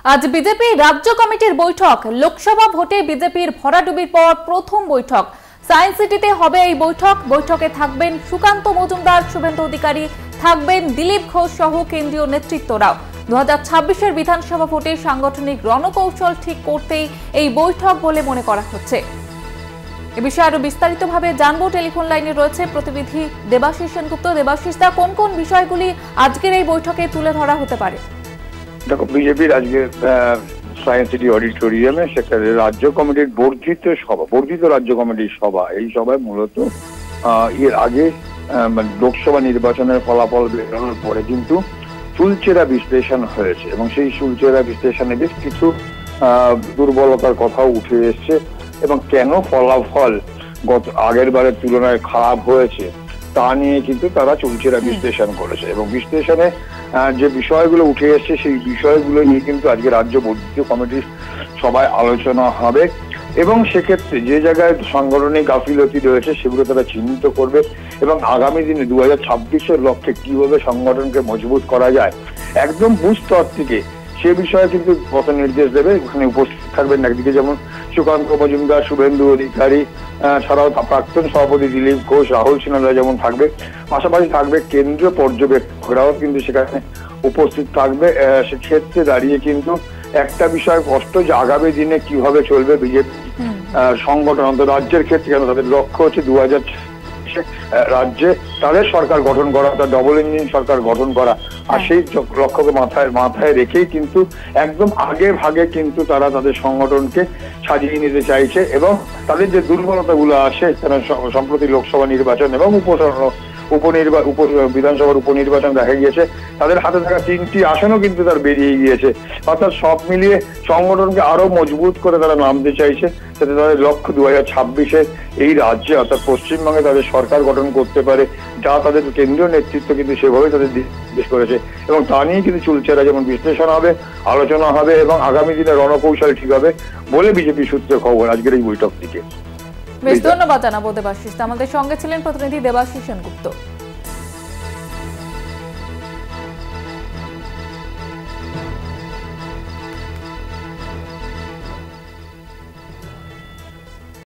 আজ বিজেপি রাজ্য কমিটির বৈঠক। লোকসভা ভোটে বিজেপির ভরাডুবির পর প্রথম বৈঠক। সায়েন্স সিটিতে হবে এই বৈঠক। বৈঠকে থাকবেন সুকান্ত মজুমদার, শুভেন্দু অধিকারী, থাকবেন দিলীপ ঘোষ সহ কেন্দ্রীয় নেতৃত্বরাও। 2026-এর বিধানসভা ভোটে সাংগঠনিক রণকৌশল ঠিক করতেই এই বৈঠক বলে মনে করা হচ্ছে। এ বিষয়ে আরো বিস্তারিতভাবে জানবো। টেলিফোন লাইনে রয়েছে প্রতিনিধি দেবাশিস সেনগুপ্ত। দেবাশিস দা, কোন কোন বিষয়গুলি আজকের এই বৈঠকে তুলে ধরা হতে পারে? দেখো, বিজেপির আজকে সায়েন্স সিটি অডিটোরিয়ামে সেখানে রাজ্য কমিটির বর্ধিত রাজ্য কমিটির সভা। এই সভায় মূলত এর আগে লোকসভা নির্বাচনের ফলাফল বেরোনোর পরে কিন্তু চুলচেরা বিশ্লেষণ হয়েছে এবং সেই চুলচেরা বিশ্লেষণে বেশ কিছু দুর্বলতার কথাও উঠে এসছে এবং কেন ফলাফল আগের বারের তুলনায় খারাপ হয়েছে তা নিয়ে কিন্তু তারা চুলচেরা বিশ্লেষণ করেছে এবং বিশ্লেষণে যে বিষয়গুলো উঠে এসছে সেই বিষয়গুলো নিয়ে কিন্তু আজকে রাজ্য বর্ধিত কমিটির সবাই আলোচনা হবে এবং সেক্ষেত্রে যে জায়গায় সাংগঠনিক গাফিলতি রয়েছে সেগুলো তারা চিহ্নিত করবে এবং আগামী দিনে 2026-এর লক্ষ্যে কিভাবে সংগঠনকে মজবুত করা যায় একদম বুথ স্তর থেকে সে বিষয়ে কিন্তু পথ নির্দেশ দেবে। এখানে উপস্থিত থাকবেন একদিকে যেমন সুকান্ত মজুমদার, শুভেন্দু অধিকারী, ছাড়াও প্রাক্তন সভাপতি দিলীপ ঘোষ, রাহুল সিনহা যেমন থাকবে, পাশাপাশি থাকবে কেন্দ্রীয় পর্যবেক্ষকরাও কিন্তু সেখানে উপস্থিত থাকবে। সেক্ষেত্রে দাঁড়িয়ে কিন্তু একটা বিষয় স্পষ্ট যে আগামী দিনে কিভাবে চলবে বিজেপি সংগঠন রাজ্যের ক্ষেত্রে, কেন তাদের লক্ষ্য হচ্ছে 2026 রাজ্যে তাদের সরকার গঠন করা, তার ডবল ইঞ্জিন সরকার গঠন করা। আর সেই লক্ষ্যকে মাথায় রেখেই কিন্তু একদম আগে ভাগে কিন্তু তারা তাদের সংগঠনকে সাজিয়ে নিতে চাইছে এবং তাদের যে দুর্বলতাগুলো আসে তারা সম্প্রতি লোকসভা নির্বাচন এবং বিধানসভার উপনির্বাচন দেখা গিয়েছে তাদের হাতে থাকা 3টি আসনও কিন্তু তার বেরিয়ে গিয়েছে। অর্থাৎ সব মিলিয়ে সংগঠনকে আরো মজবুত করে তারা নামতে চাইছে, যাতে তাদের লক্ষ্য 2026-এ এই রাজ্যে অর্থাৎ পশ্চিমবঙ্গে তাদের সরকার গঠন করতে পারে, যা তাদের কেন্দ্রীয় নেতৃত্ব কিন্তু সেভাবে তাদের নির্দেশ করেছে এবং তা নিয়ে কিন্তু চুলচেরা যেমন বিশ্লেষণ হবে, আলোচনা হবে এবং আগামী দিনে রণকৌশল ঠিক হবে বলে বিজেপি সূত্রে খবর আজকের এই বৈঠক থেকে। বেশ, ধন্যবাদ জানাবো দেবাশিস। আমাদের সঙ্গে ছিলেন প্রতিনিধি দেবাশিস সেনগুপ্ত।